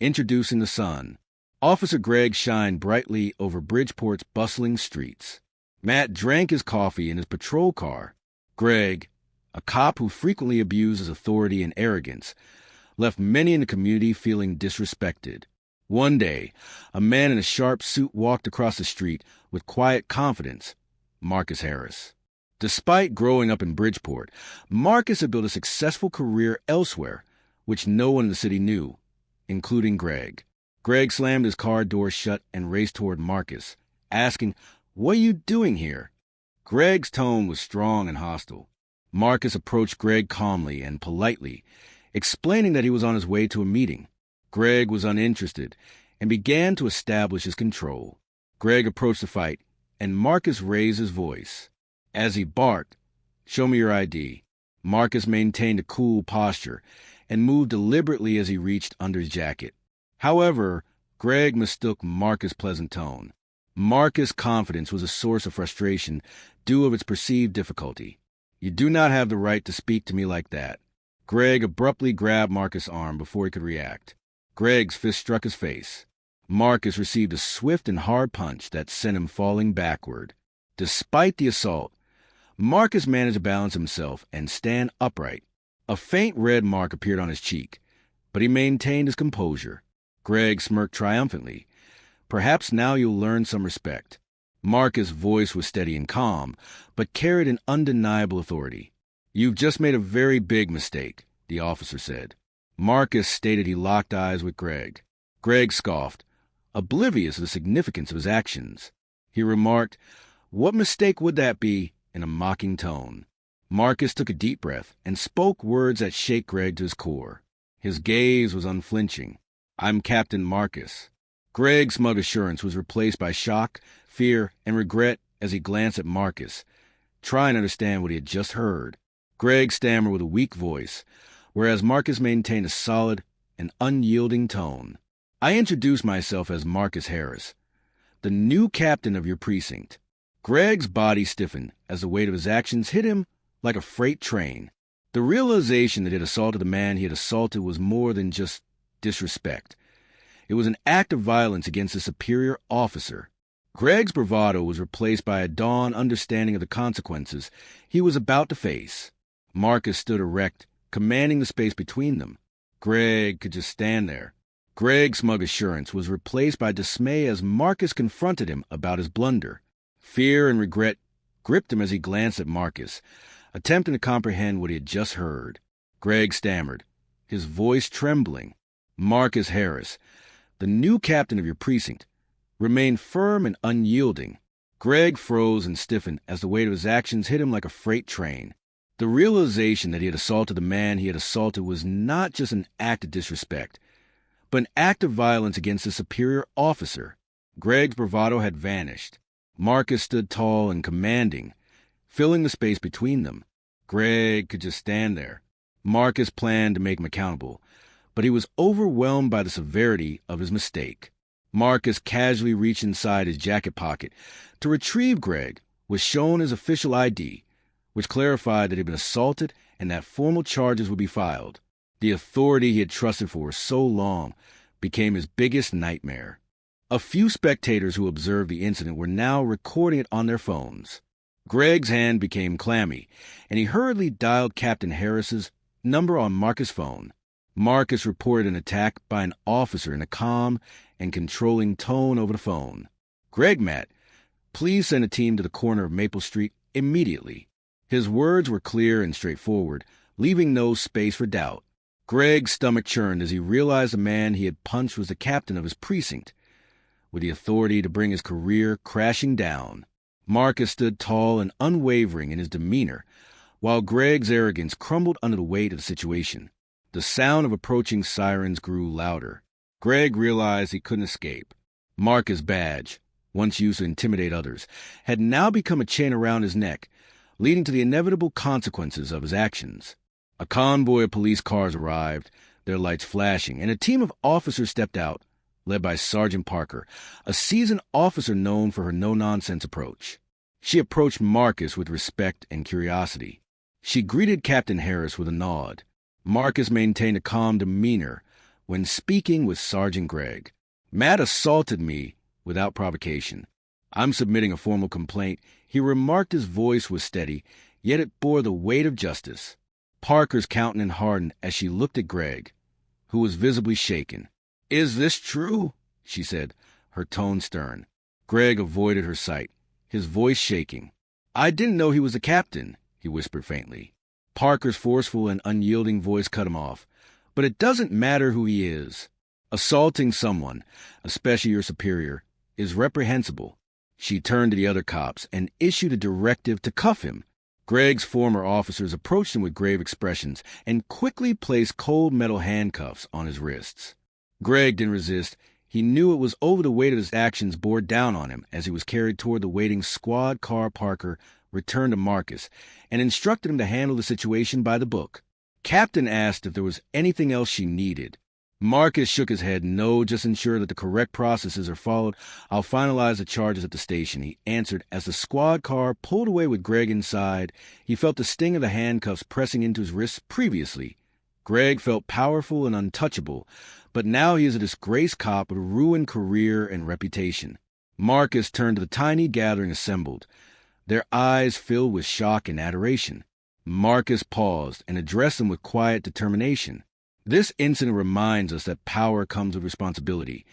Introducing the sun. Officer Greg shined brightly over Bridgeport's bustling streets. Matt drank his coffee in his patrol car. Greg, a cop who frequently abused his authority and arrogance, left many in the community feeling disrespected. One day, a man in a sharp suit walked across the street with quiet confidence. Marcus Harris. Despite growing up in Bridgeport, Marcus had built a successful career elsewhere, which no one in the city knew, including Greg. Greg slammed his car door shut and raced toward Marcus, asking, "What are you doing here?" Greg's tone was strong and hostile. Marcus approached Greg calmly and politely, explaining that he was on his way to a meeting. Greg was uninterested and began to establish his control. Greg approached the fight, and Marcus raised his voice. As he barked, "Show me your ID." Marcus maintained a cool posture and moved deliberately as he reached under his jacket. However, Greg mistook Marcus' pleasant tone. Marcus' confidence was a source of frustration due to its perceived difficulty. "You do not have the right to speak to me like that." Greg abruptly grabbed Marcus' arm before he could react. Greg's fist struck his face. Marcus received a swift and hard punch that sent him falling backward. Despite the assault, Marcus managed to balance himself and stand upright. A faint red mark appeared on his cheek, but he maintained his composure. Greg smirked triumphantly. "Perhaps now you'll learn some respect." Marcus' voice was steady and calm, but carried an undeniable authority. "You've just made a very big mistake," the officer said. Marcus stated he locked eyes with Greg. Greg scoffed, oblivious of the significance of his actions. He remarked, "What mistake would that be?" in a mocking tone. Marcus took a deep breath and spoke words that shook Greg to his core. His gaze was unflinching. "I'm Captain Marcus." Greg's smug assurance was replaced by shock, fear, and regret as he glanced at Marcus, trying to understand what he had just heard. Greg stammered with a weak voice, whereas Marcus maintained a solid and unyielding tone. "I introduced myself as Marcus Harris, the new captain of your precinct." Greg's body stiffened as the weight of his actions hit him like a freight train. The realization that he had assaulted the man he had assaulted was more than just disrespect. It was an act of violence against a superior officer. Greg's bravado was replaced by a dawned understanding of the consequences he was about to face. Marcus stood erect, commanding the space between them. Greg could just stand there. Greg's smug assurance was replaced by dismay as Marcus confronted him about his blunder. Fear and regret gripped him as he glanced at Marcus, attempting to comprehend what he had just heard. Greg stammered, his voice trembling. "Marcus Harris, the new captain of your precinct, remained firm and unyielding." Greg froze and stiffened as the weight of his actions hit him like a freight train. The realization that he had assaulted the man he had assaulted was not just an act of disrespect, but an act of violence against a superior officer. Greg's bravado had vanished. Marcus stood tall and commanding, filling the space between them. Greg could just stand there. Marcus planned to make him accountable, but he was overwhelmed by the severity of his mistake. Marcus casually reached inside his jacket pocket to retrieve Greg, was shown his official ID, which clarified that he had been assaulted and that formal charges would be filed. The authority he had trusted for so long became his biggest nightmare. A few spectators who observed the incident were now recording it on their phones. Greg's hand became clammy, and he hurriedly dialed Captain Harris's number on Marcus' phone. Marcus reported an attack by an officer in a calm and controlling tone over the phone. "Greg, Matt, please send a team to the corner of Maple Street immediately." His words were clear and straightforward, leaving no space for doubt. Greg's stomach churned as he realized the man he had punched was the captain of his precinct, with the authority to bring his career crashing down. Marcus stood tall and unwavering in his demeanor, while Greg's arrogance crumbled under the weight of the situation. The sound of approaching sirens grew louder. Greg realized he couldn't escape. Marcus' badge, once used to intimidate others, had now become a chain around his neck, leading to the inevitable consequences of his actions. A convoy of police cars arrived, their lights flashing, and a team of officers stepped out, led by Sergeant Parker, a seasoned officer known for her no-nonsense approach. She approached Marcus with respect and curiosity. She greeted Captain Harris with a nod. Marcus maintained a calm demeanor, when speaking with Sergeant Gregg. Matt assaulted me without provocation. I'm submitting a formal complaint. He remarked his voice was steady, yet it bore the weight of justice. Parker's countenance hardened as she looked at Gregg, who was visibly shaken. Is this true? She said, her tone stern. Gregg avoided her sight, his voice shaking. I didn't know he was a captain, he whispered faintly. Parker's forceful and unyielding voice cut him off. But it doesn't matter who he is. Assaulting someone, especially your superior, is reprehensible. She turned to the other cops and issued a directive to cuff him. Gregg's former officers approached him with grave expressions and quickly placed cold metal handcuffs on his wrists. Gregg didn't resist. He knew it was over the weight of his actions bore down on him as he was carried toward the waiting squad car. Parker returned to Marcus and instructed him to handle the situation by the book. Captain asked if there was anything else she needed. Marcus shook his head. No, just ensure that the correct processes are followed. I'll finalize the charges at the station, he answered as the squad car pulled away with Gregg inside. He felt the sting of the handcuffs pressing into his wrists previously. Gregg felt powerful and untouchable, but now he is a disgraced cop with a ruined career and reputation. Marcus turned to the tiny gathering assembled, their eyes filled with shock and adoration. Marcus paused and addressed them with quiet determination. This incident reminds us that power comes with responsibility,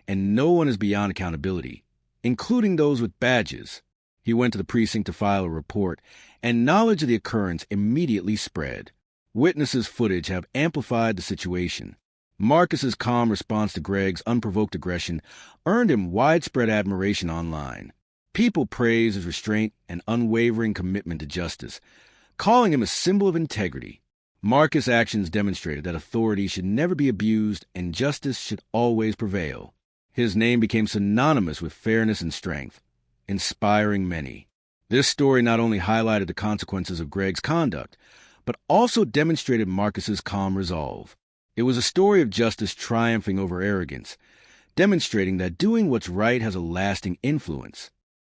and no one is beyond accountability, including those with badges. He went to the precinct to file a report, and knowledge of the occurrence immediately spread. Witnesses' footage have amplified the situation. Marcus's calm response to Gregg's unprovoked aggression earned him widespread admiration online. People praised his restraint and unwavering commitment to justice, calling him a symbol of integrity. Marcus' actions demonstrated that authority should never be abused and justice should always prevail. His name became synonymous with fairness and strength, inspiring many. This story not only highlighted the consequences of Gregg's conduct, but also demonstrated Marcus's calm resolve. It was a story of justice triumphing over arrogance, demonstrating that doing what's right has a lasting influence.